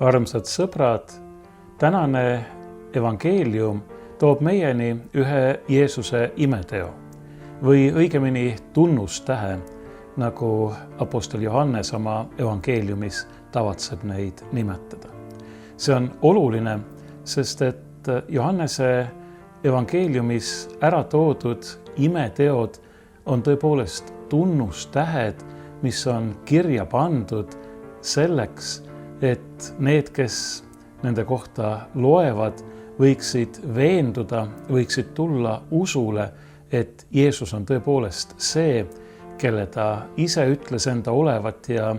Armsad sõbrad, tänane evangeelium toob meieni ühe Jeesuse imeteo või õigemini tunnustähe, nagu apostel Johannes oma evangeeliumis tavatseb neid nimetada. See on oluline, sest et Johannese evangeeliumis ära toodud imeteod on tõepoolest tunnustähed, mis on kirja pandud selleks, et need, kes nende kohta loevad, võiksid veenduda, võiksid tulla usule, et Jeesus on tõepoolest see, kelle ta ise ütles enda olevat ja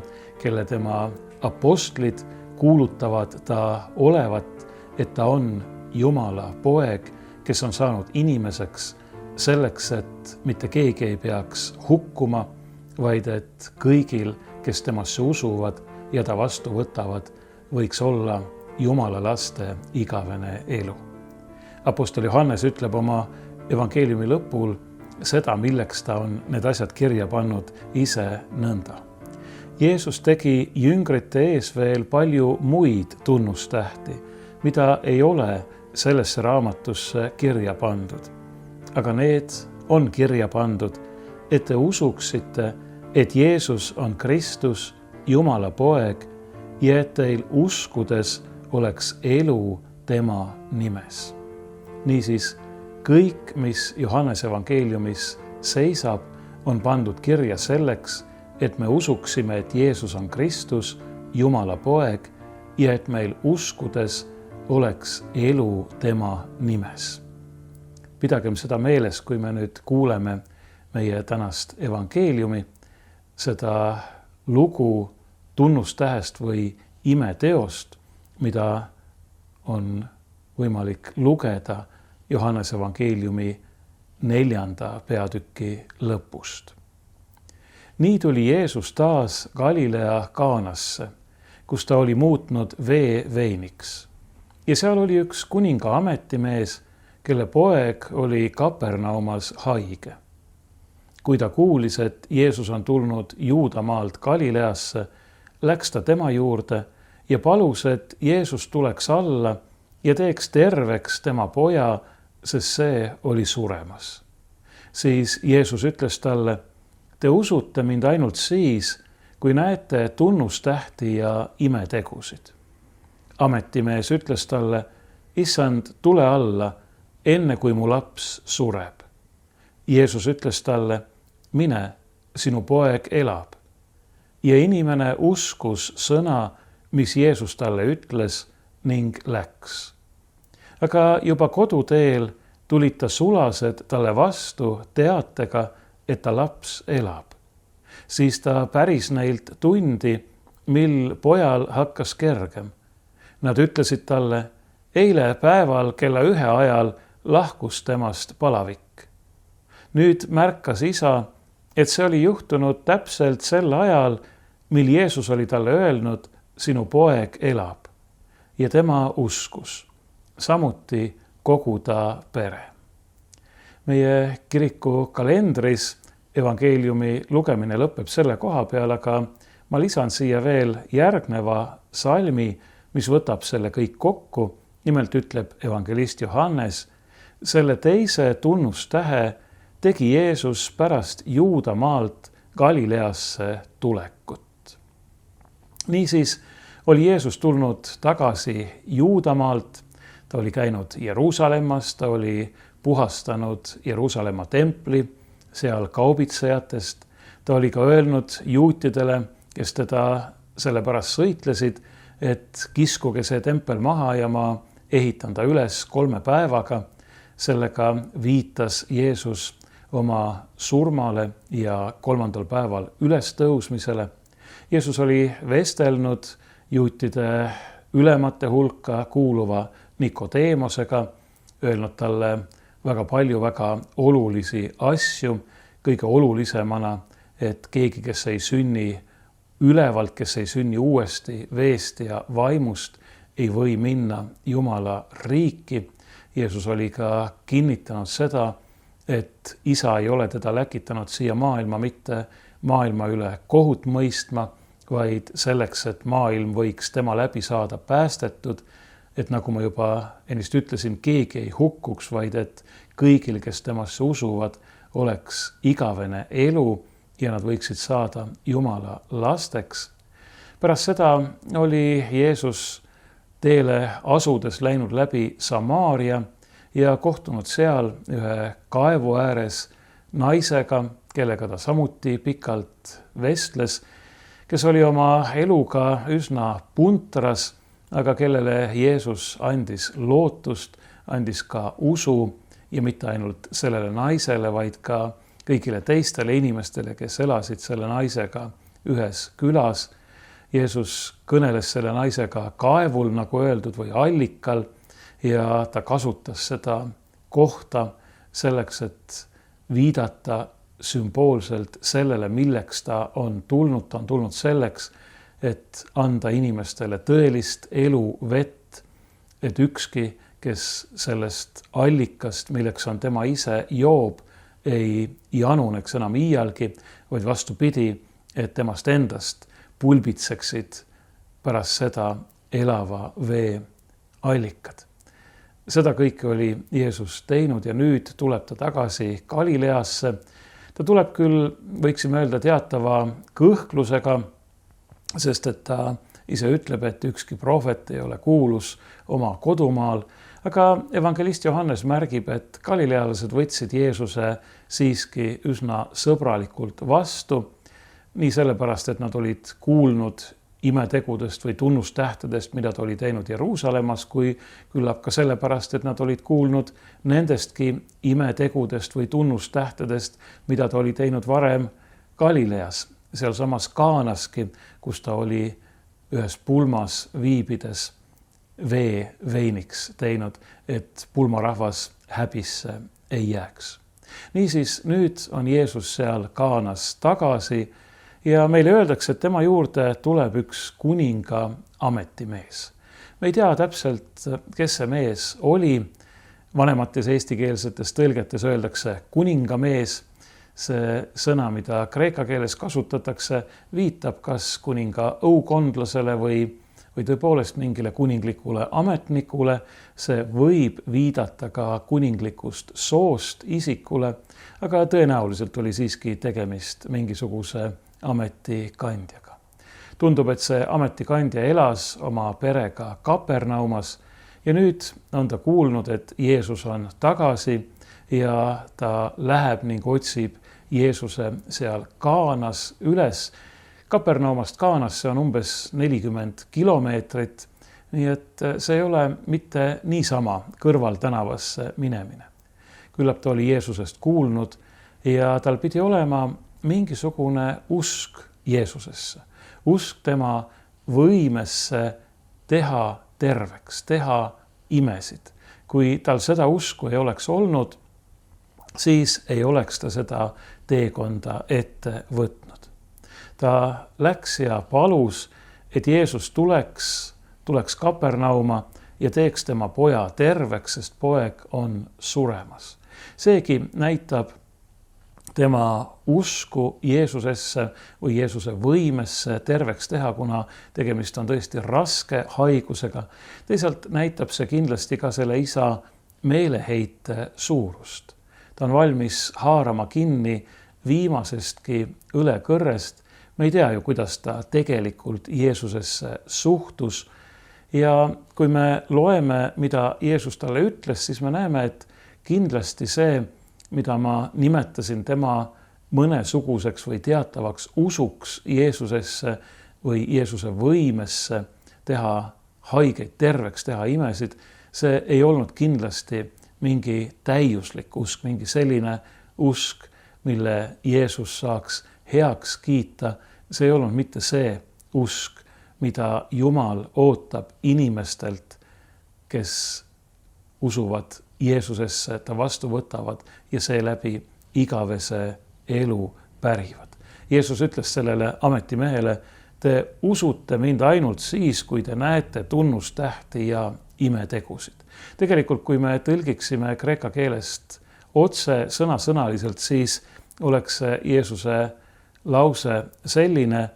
kelle tema apostlid kuulutavad ta olevat, et ta on Jumala poeg, kes on saanud inimeseks selleks, et mitte keegi ei peaks hukkuma, vaid et kõigil, kes temasse usuvad ja ta vastu võtavad, võiks olla Jumala laste igavene elu. Apostel Johannes ütleb oma evangeeliumi lõpul seda, milleks ta on need asjad kirja pannud ise nõnda. Jeesus tegi jüngrite ees veel palju muid tunnustähti, mida ei ole sellesse raamatusse kirja pandud. Aga need on kirja pandud, et te usuksite, et Jeesus on Kristus, Jumala poeg, ja et teil uskudes oleks elu tema nimes. Niisiis, kõik, mis Johannese evangeeliumis seisab, on pandud kirja selleks, et me usuksime, et Jeesus on Kristus, Jumala poeg, ja et meil uskudes oleks elu tema nimes. Pidagem seda meeles, kui me nüüd kuuleme meie tänast evangeeliumi, seda lugu tunnustähest või imeteost, mida on võimalik lugeda Johannese evangeeliumi 4. peatüki lõpust. Nii tuli Jeesus taas Galilea Kaanasse, kus ta oli muutnud vee veiniks. Ja seal oli üks kuninga ametimees, kelle poeg oli Kapernaumas haige. Kui ta kuulis, et Jeesus on tulnud Juudamaalt Galileasse, läks ta tema juurde ja palus, et Jeesus tuleks alla ja teeks terveks tema poja, sest see oli suremas. Siis Jeesus ütles talle, te usute mind ainult siis, kui näete tunnustähti ja imetegusid. Ametimees ütles talle, issand, tule alla, enne kui mu laps sureb. Jeesus ütles talle, mine, sinu poeg elab. Ja inimene uskus sõna, mis Jeesus talle ütles, ning läks. Aga juba koduteel tulid ta sulased talle vastu teatega, et ta laps elab. Siis ta päris neilt tundi, mil pojal hakkas kergem. Nad ütlesid talle, eile päeval kella 1 ajal lahkus temast palavik. Nüüd märkas isa, et see oli juhtunud täpselt sel ajal, mil Jeesus oli talle öelnud, sinu poeg elab. Ja tema uskus, samuti kogu ta pere. Meie kiriku kalendris evangeeliumi lugemine lõpeb selle koha peal, aga ma lisan siia veel järgneva salmi, mis võtab selle kõik kokku. Nimelt ütleb evangelist Johannes, selle teise tunnustähe tegi Jeesus pärast Juudamaalt Galileasse tulekut. Niisiis oli Jeesus tulnud tagasi Juudamaalt, ta oli käinud Jeruusalemmas, ta oli puhastanud Jeruusalemma templi, seal kaubitsejatest, ta oli ka öelnud juutidele, kes teda sellepärast sõitlesid, et kiskuge see tempel maha ja ma ehitan ta üles 3 päevaga. Sellega viitas Jeesus oma surmale ja 3. päeval ülestõusmisele. Jeesus oli vestelnud juutide ülemate hulka kuuluva Nikodeemosega, öelnud talle väga palju väga olulisi asju, kõige olulisemana, et keegi, kes ei sünni ülevalt, kes ei sünni uuesti veest ja vaimust, ei või minna Jumala riiki. Jeesus oli ka kinnitanud seda, et isa ei ole teda läkitanud siia maailma mitte maailma üle kohut mõistma, vaid selleks, et maailm võiks tema läbi saada päästetud, et nagu ma juba ennist ütlesin, keegi ei hukkuks, vaid et kõigil, kes temasse usuvad, oleks igavene elu ja nad võiksid saada Jumala lasteks. Pärast seda oli Jeesus teele asudes läinud läbi Samaaria ja kohtunud seal ühe kaevu ääres naisega, kellega ta samuti pikalt vestles, kes oli oma eluga üsna puntras, aga kellele Jeesus andis lootust, andis ka usu ja mitte ainult sellele naisele, vaid ka kõigile teistele inimestele, kes elasid selle naisega ühes külas. Jeesus kõneles selle naisega kaevul, nagu öeldud, või allikal ja ta kasutas seda kohta selleks, et viidata sümboolselt sellele, milleks ta on tulnud. Ta on tulnud selleks, et anda inimestele tõelist elu vett, et ükski, kes sellest allikast, milleks on tema ise, joob, ei januneks enam iialgi, vaid vastupidi, et temast endast pulbitseksid pärast seda elava vee allikad. Seda kõike oli Jeesus teinud ja nüüd tuleb ta tagasi Galileasse. Ta tuleb küll, võiksime öelda, teatava kõhklusega, sest et ta ise ütleb, et ükski prohvet ei ole kuulus oma kodumaal, aga evangelist Johannes märgib, et galilealased võtsid Jeesuse siiski üsna sõbralikult vastu, nii sellepärast, et nad olid kuulnud imetegudest või tunnustähtedest, mida ta oli teinud Jeruusalemmas, kui küllap ka sellepärast, et nad olid kuulnud nendestki imetegudest või tunnustähtedest, mida ta oli teinud varem Galileas, sealsamas Kaanaski, kus ta oli ühes pulmas viibides vee veiniks teinud, et pulmarahvas häbisse ei jääks. Niisiis, nüüd on Jeesus seal Kaanas tagasi ja meile öeldakse, et tema juurde tuleb üks kuninga ametimees. Me ei tea täpselt, kes see mees oli. Vanemates eestikeelsetes tõlgetes öeldakse kuningamees. See sõna, mida kreeka keeles kasutatakse, viitab kas kuninga õukondlasele või tõepoolest mingile kuninglikule ametnikule. See võib viidata ka kuninglikust soost isikule, aga tõenäoliselt oli siiski tegemist mingisuguse ametikandjaga. Tundub, et see ametikandja elas oma perega Kapernaumas ja nüüd on ta kuulnud, et Jeesus on tagasi ja ta läheb ning otsib Jeesuse seal Kaanas üles. Kapernaumast Kaanasse on umbes 40 kilomeetrit, nii et see ei ole mitte niisama kõrvaltänavasse minemine. Küllap ta oli Jeesusest kuulnud ja tal pidi olema mingisugune usk Jeesusesse, usk tema võimesse teha terveks, teha imesid. Kui tal seda usku ei oleks olnud, siis ei oleks ta seda teekonda ette võtnud. Ta läks ja palus, et Jeesus tuleks Kapernauma ja teeks tema poja terveks, sest poeg on suremas. Seegi näitab tema usku Jeesusesse või Jeesuse võimesse terveks teha, kuna tegemist on tõesti raske haigusega. Teisalt näitab see kindlasti ka selle isa meeleheite suurust. Ta on valmis haarama kinni viimasestki õlekõrrest. Me ei tea ju, kuidas ta tegelikult Jeesusesse suhtus. Ja kui me loeme, mida Jeesus talle ütles, siis me näeme, et kindlasti see, mida ma nimetasin tema mõnesuguseks või teatavaks usuks Jeesusesse või Jeesuse võimesse teha haigeid terveks, teha imesid, see ei olnud kindlasti mingi täiuslik usk, mingi selline usk, mille Jeesus saaks heaks kiita. See ei olnud mitte see usk, mida Jumal ootab inimestelt, kes usuvad Jeesusesse, ta vastu võtavad ja seeläbi igavese elu pärivad. Jeesus ütles sellele ametimehele, te usute mind ainult siis, kui te näete tunnustähti ja imetegusid. Tegelikult, kui me tõlgiksime kreeka keelest otse sõnasõnaliselt, siis oleks Jeesuse lause selline,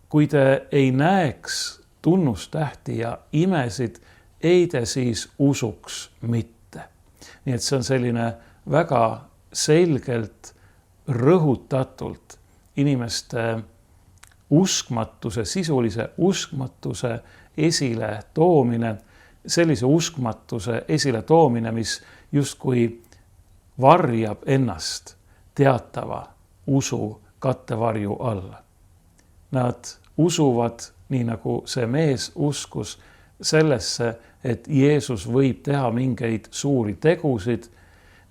kui te ei näeks tunnustähti ja imesid, ei te siis usuks mitte. Nii et see on selline väga selgelt, rõhutatult inimeste uskmatuse, sisulise uskmatuse esile toomine, sellise uskmatuse esile toomine, mis justkui varjab ennast teatava usu kattevarju alla. Nad usuvad, nii nagu see mees uskus sellesse, et Jeesus võib teha mingeid suuri tegusid,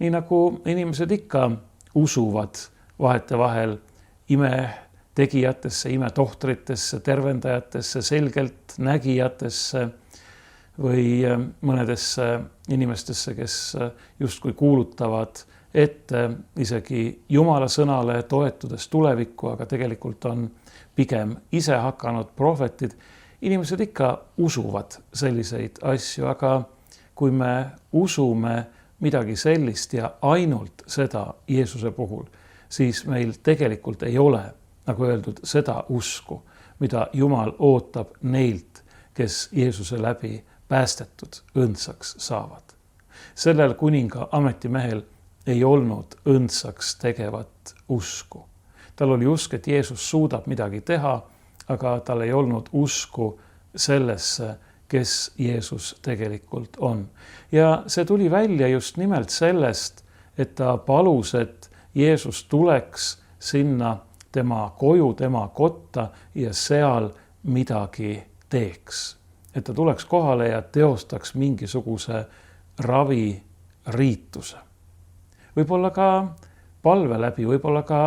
nii nagu inimesed ikka usuvad vahetevahel imetegijatesse, imetohtritesse, tervendajatesse, selgelt nägijatesse või mõnedesse inimestesse, kes justkui kuulutavad ette isegi Jumala sõnale toetudes tulevikku, aga tegelikult on pigem ise hakanud prohvetid. Inimesed ikka usuvad selliseid asju, aga kui me usume midagi sellist ja ainult seda Jeesuse puhul, siis meil tegelikult ei ole, nagu öeldud, seda usku, mida Jumal ootab neilt, kes Jeesuse läbi päästetud õndsaks saavad. Sellel kuninga ametimehel ei olnud õndsaks tegevat usku. Tal oli usk, et Jeesus suudab midagi teha, aga tal ei olnud usku sellesse, kes Jeesus tegelikult on. Ja see tuli välja just nimelt sellest, et ta palus, et Jeesus tuleks sinna tema koju, tema kotta ja seal midagi teeks. Et ta tuleks kohale ja teostaks mingisuguse raviriituse. Võib-olla ka palve läbi, võib-olla ka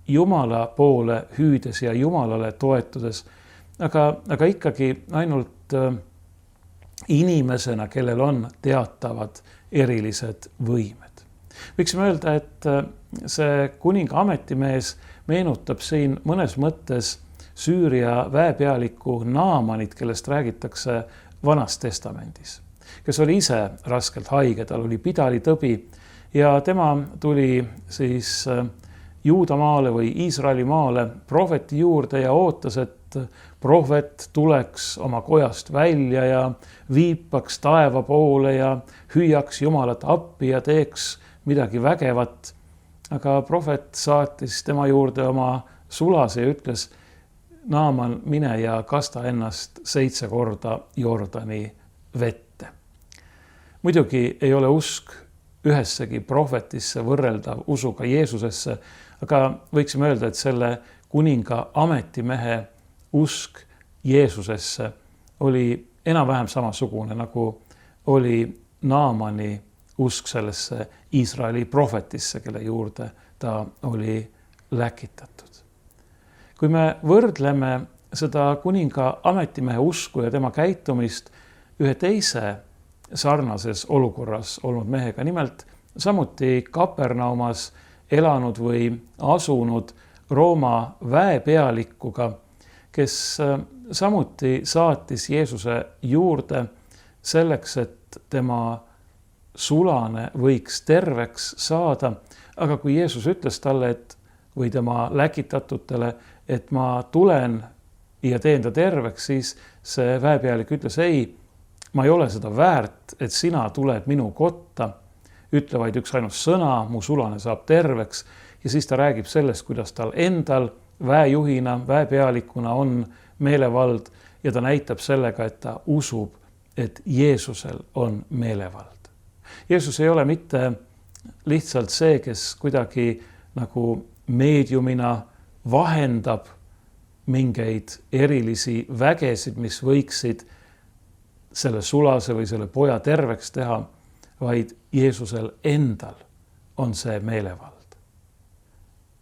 Jumala poole hüüdes ja Jumalale toetudes, aga ikkagi ainult inimesena, kellel on teatavad erilised võimed. Võiksime öelda, et see kuninga ametimees meenutab siin mõnes mõttes Süüria väepealiku Naamanit, kellest räägitakse Vanas Testamendis, kes oli ise raskelt haige, tal oli pidalitõbi ja tema tuli siis Juudamaale või Iisraeli maale prohveti juurde ja ootas, et prohvet tuleks oma kojast välja ja viipaks taeva poole ja hüüaks Jumalat appi ja teeks midagi vägevat. Aga prohvet saatis tema juurde oma sulase ja ütles, Naaman, mine ja kasta ennast 7 korda Jordani vette. Muidugi ei ole usk ühessegi prohvetisse võrreldav usuga Jeesusesse, aga võiksime öelda, et selle kuninga ametimehe usk Jeesusesse oli enam-vähem samasugune, nagu oli Naamani usk sellesse Iisraeli prohvetisse, kelle juurde ta oli läkitatud. Kui me võrdleme seda kuninga ametimehe usku ja tema käitumist ühe teise sarnases olukorras olnud mehega, nimelt samuti Kapernaumas elanud või asunud Rooma väepealikuga, kes samuti saatis Jeesuse juurde selleks, et tema sulane võiks terveks saada. Aga kui Jeesus ütles talle, või tema läkitatutele, et ma tulen ja teen ta terveks, siis see väepealik ütles, ei, ma ei ole seda väärt, et sina tuled minu kotta, ütle vaid üksainus sõna, mu sulane saab terveks. Ja siis ta räägib sellest, kuidas tal endal väejuhina, väepealikuna on meelevald ja ta näitab sellega, et ta usub, et Jeesusel on meelevald. Jeesus ei ole mitte lihtsalt see, kes kuidagi nagu meediumina vahendab mingeid erilisi vägesid, mis võiksid selle sulase või selle poja terveks teha, vaid Jeesusel endal on see meelevald.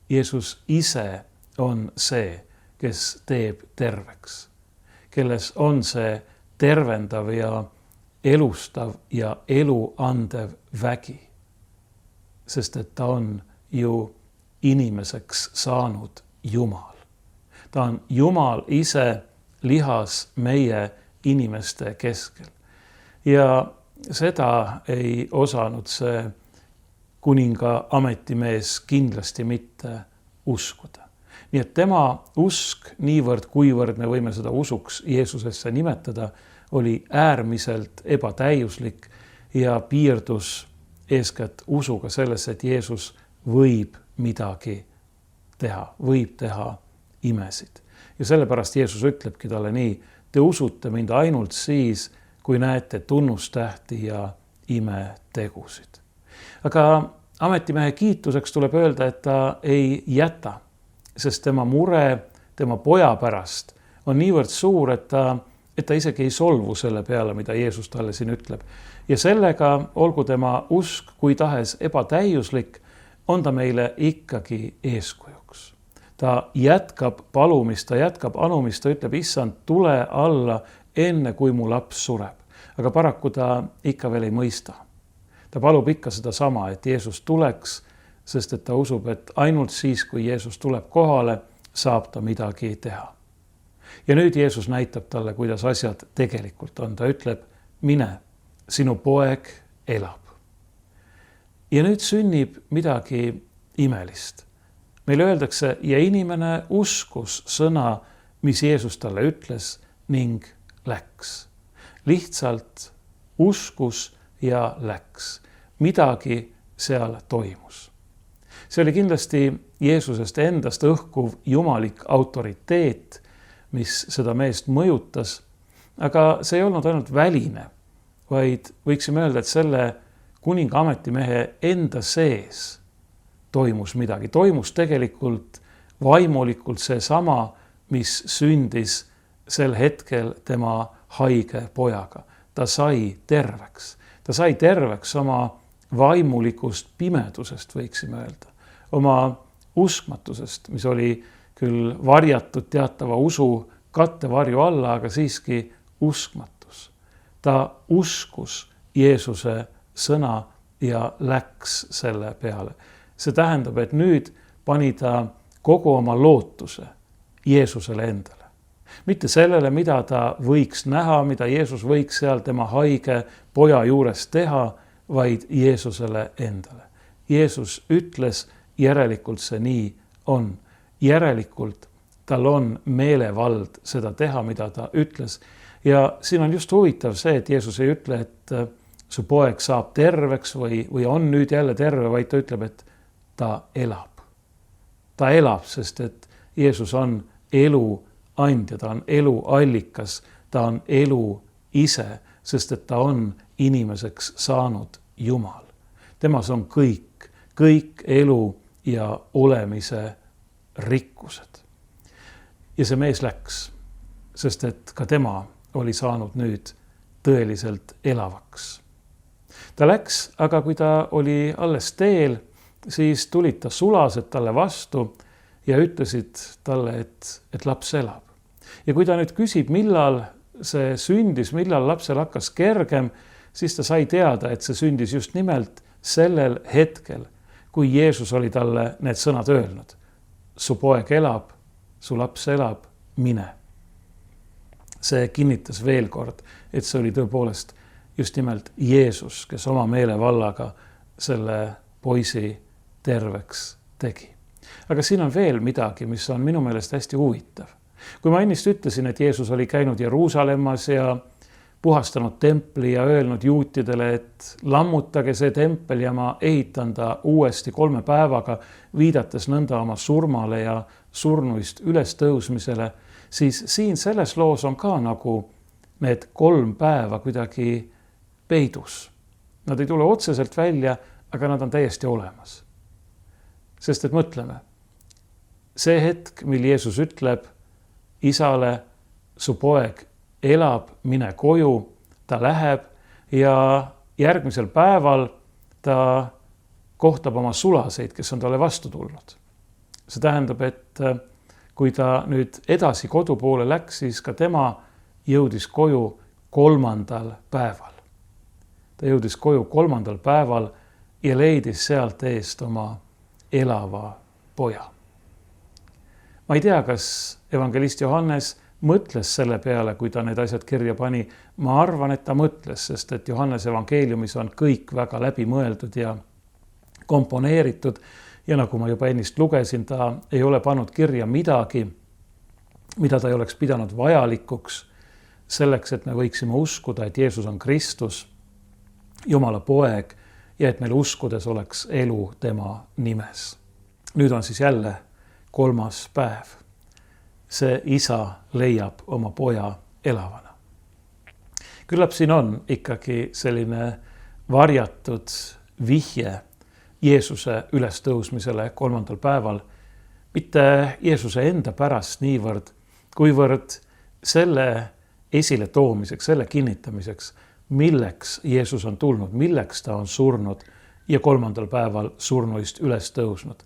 Jeesus ise on see, kes teeb terveks, kelles on see tervendav ja elustav ja elu andev vägi, sest et ta on ju inimeseks saanud Jumal. Ta on Jumal ise lihas meie inimeste keskel. Ja seda ei osanud see kuninga ametimees kindlasti mitte uskuda. Nii et tema usk, niivõrd kuivõrd me võime seda usuks Jeesusesse nimetada, oli äärmiselt ebatäiuslik ja piirdus eeskätt usuga sellesse, et Jeesus võib midagi teha, võib teha imesid. Ja sellepärast Jeesus ütlebki talle nii, te usute mind ainult siis, kui näete tunnustähti ja imetegusid. Aga ametimehe kiituseks tuleb öelda, et ta ei jäta, sest tema mure tema poja pärast on niivõrd suur, et ta isegi ei solvu selle peale, mida Jeesus talle siin ütleb. Ja sellega, olgu tema usk kui tahes ebatäiuslik, on ta meile ikkagi eeskujuks. Ta jätkab palumist, ta jätkab anumist, ta ütleb, issand, tule alla enne, kui mu laps sureb. Aga paraku ta ikka veel ei mõista. Ta palub ikka seda sama, et Jeesus tuleks, sest et ta usub, et ainult siis, kui Jeesus tuleb kohale, saab ta midagi teha. Ja nüüd Jeesus näitab talle, kuidas asjad tegelikult on. Ta ütleb, mine, sinu poeg elab. Ja nüüd sünnib midagi imelist. Meile öeldakse, ja inimene uskus sõna, mis Jeesus talle ütles ning läks. Lihtsalt uskus ja läks. Midagi seal toimus. See oli kindlasti Jeesusest endast õhkuv jumalik autoriteet, mis seda meest mõjutas, aga see ei olnud ainult väline, vaid võiksime öelda, et selle kuninga ametimehe enda sees toimus midagi. Toimus tegelikult vaimulikult seesama, mis sündis sel hetkel tema haige pojaga. Ta sai terveks. Ta sai terveks oma vaimulikust pimedusest, võiksime öelda. Oma uskmatusest, mis oli küll varjatud teatava usu kattevarju alla, aga siiski uskmatus. Ta uskus Jeesuse sõna ja läks selle peale. See tähendab, et nüüd pani ta kogu oma lootuse Jeesusele endale. Mitte sellele, mida ta võiks näha, mida Jeesus võiks seal tema haige poja juures teha, vaid Jeesusele endale. Jeesus ütles, järelikult see nii on. Järelikult tal on meelevald seda teha, mida ta ütles. Ja siin on just huvitav see, et Jeesus ei ütle, et su poeg saab terveks või on nüüd jälle terve, vaid ta ütleb, et ta elab. Ta elab, sest et Jeesus on elu andja, ta on elu allikas, ta on elu ise, sest et ta on inimeseks saanud Jumal. Temas on kõik elu ja olemise rikkused. Ja see mees läks, sest et ka tema oli saanud nüüd tõeliselt elavaks. Ta läks, aga kui ta oli alles teel, siis tulid ta sulased talle vastu ja ütlesid talle, et laps elab. Ja kui ta nüüd küsib, millal see sündis, millal lapsel hakkas kergem, siis ta sai teada, et see sündis just nimelt sellel hetkel, kui Jeesus oli talle need sõnad öelnud. Su poeg elab, su laps elab, mine. See kinnitas veel kord, et see oli tõepoolest just nimelt Jeesus, kes oma meelevallaga selle poisi terveks tegi. Aga siin on veel midagi, mis on minu meelest hästi huvitav. Kui ma ennist ütlesin, et Jeesus oli käinud Jeruusalemmas ja puhastanud templi ja öelnud juutidele, et lammutage see tempel ja ma ehitan ta uuesti 3 päevaga, viidates nõnda oma surmale ja surnuist ülestõusmisele, siis siin selles loos on ka nagu need 3 päeva kuidagi peidus. Nad ei tule otseselt välja, aga nad on täiesti olemas. Sest et mõtleme, see hetk, mil Jeesus ütleb isale, su poeg elab, mine koju, ta läheb ja järgmisel päeval ta kohtab oma sulaseid, kes on talle vastu tulnud. See tähendab, et kui ta nüüd edasi kodu poole läks, siis ka tema jõudis koju 3. päeval. Ta jõudis koju 3. päeval ja leidis sealt eest oma elava poja. Ma ei tea, kas evangelist Johannes mõtles selle peale, kui ta need asjad kirja pani. Ma arvan, et ta mõtles, sest et Johannese evangeeliumis on kõik väga läbi mõeldud ja komponeeritud Ja nagu ma juba ennist lugesin, ta ei ole pannud kirja midagi, mida ta ei oleks pidanud vajalikuks selleks, et me võiksime uskuda, et Jeesus on Kristus, Jumala poeg ja et meil uskudes oleks elu tema nimes. Nüüd on siis jälle 3. päev. See isa leiab oma poja elavana. Küllap siin on ikkagi selline varjatud vihje Jeesuse ülestõusmisele 3. päeval, mitte Jeesuse enda pärast niivõrd, kuivõrd selle esile toomiseks, selle kinnitamiseks, milleks Jeesus on tulnud, milleks ta on surnud ja 3. päeval surnuist üles tõusnud.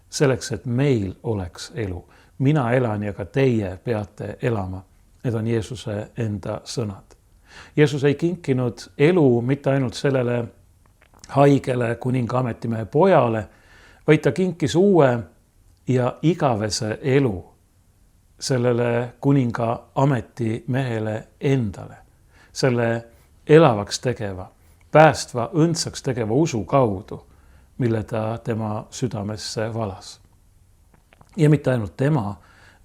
Selleks, et meil oleks elu. Mina elan ja ka teie peate elama. Need on Jeesuse enda sõnad. Jeesus ei kinkinud elu mitte ainult sellele haigele kuninga ametimehe pojale, vaid ta kinkis uue ja igavese elu sellele kuninga ametimehele endale. Selle elavaks tegeva, päästva, õndsaks tegeva usu kaudu, mille ta tema südamesse valas. Ja mitte ainult tema,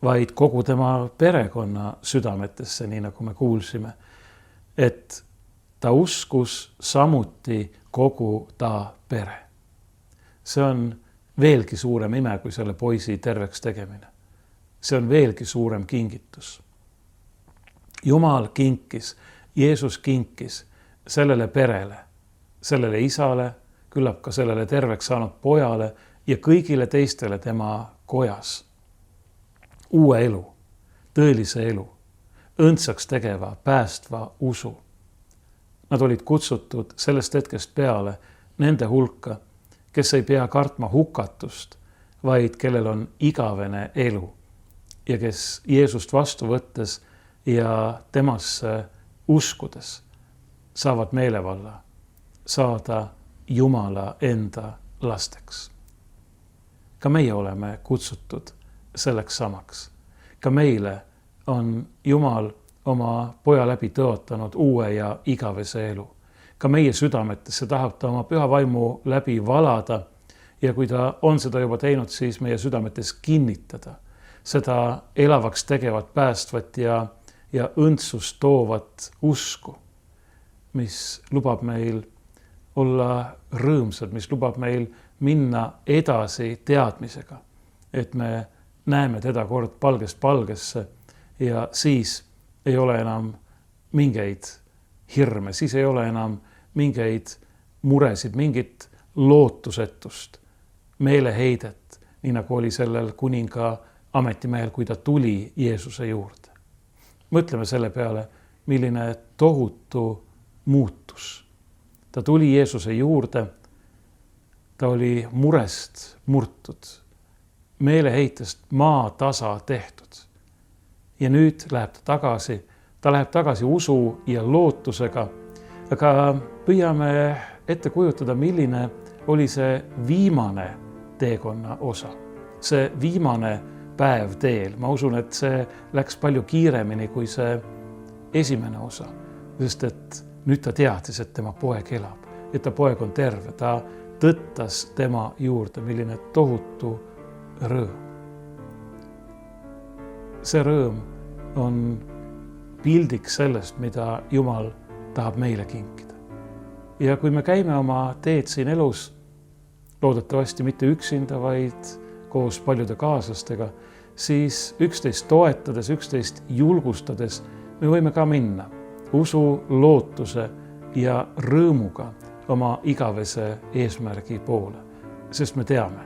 vaid kogu tema perekonna südametesse, nii nagu me kuulsime, et ta uskus samuti kogu ta pere. See on veelgi suurem ime kui selle poisi terveks tegemine. See on veelgi suurem kingitus. Jumal kinkis, Jeesus kinkis sellele perele, sellele isale, küllap ka sellele terveks saanud pojale ja kõigile teistele tema kojas uue elu, tõelise elu, õndsaks tegeva, päästva usu. Nad olid kutsutud sellest hetkest peale nende hulka, kes ei pea kartma hukatust, vaid kellel on igavene elu ja kes Jeesust vastu võttes ja temasse uskudes saavad meelevalla saada Jumala enda lasteks. Ka meie oleme kutsutud selleks samaks. Ka meile on Jumal oma poja läbi tõotanud uue ja igavese elu. Ka meie südametesse tahab ta oma püha vaimu läbi valada ja kui ta on seda juba teinud, siis meie südametes kinnitada seda elavaks tegevat, päästvat ja õndsust toovat usku, mis lubab meil olla rõõmsad, mis lubab meil minna edasi teadmisega, et me näeme teda kord palgest palgesse ja siis ei ole enam mingeid hirme, siis ei ole enam mingeid muresid, mingit lootusetust, meeleheidet, nii nagu oli sellel kuninga ametimehel, kui ta tuli Jeesuse juurde. Mõtleme selle peale, milline tohutu muutus. Ta tuli Jeesuse juurde, ta oli murest murtud, meeleheitest maatasa tehtud. Ja nüüd läheb ta läheb tagasi usu ja lootusega, aga püüame ette kujutada, milline oli see viimane teekonna osa. See viimane päev teel, ma usun, et see läks palju kiiremini kui see esimene osa, sest et nüüd ta teadis, et tema poeg elab, et ta poeg on terve, ta tõttas tema juurde, milline tohutu rõõm. See rõõm on pildik sellest, mida Jumal tahab meile kinkida. Ja kui me käime oma teed siin elus, loodetavasti mitte üksinda, vaid koos paljude kaaslastega, siis üksteist toetades, üksteist julgustades me võime ka minna usu, lootuse ja rõõmuga oma igavese eesmärgi poole. Sest me teame,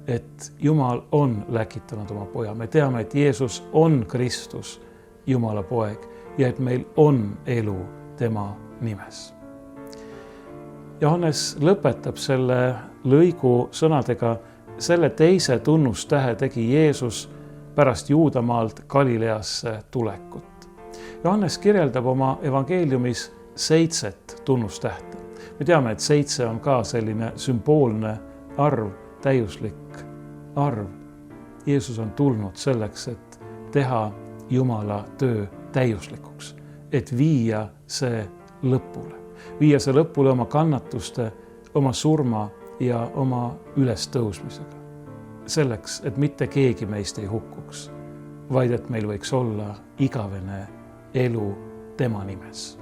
et Jumal on läkitanud oma poja. Me teame, et Jeesus on Kristus, Jumala poeg, ja et meil on elu tema nimes. Johannes lõpetab selle lõigu sõnadega: selle teise tunnustähe tegi Jeesus pärast Juudamaalt Galileasse tulekut. Johannes kirjeldab oma evangeeliumis 7 tunnustähte. Me teame, et 7 on ka selline sümboolne arv, täiuslik arv. Jeesus on tulnud selleks, et teha Jumala töö täiuslikuks, et viia see lõpule. Viia see lõpule oma kannatuste, oma surma ja oma ülestõusmisega. Selleks, et mitte keegi meist ei hukkuks, vaid et meil võiks olla igavene elu tema nimes.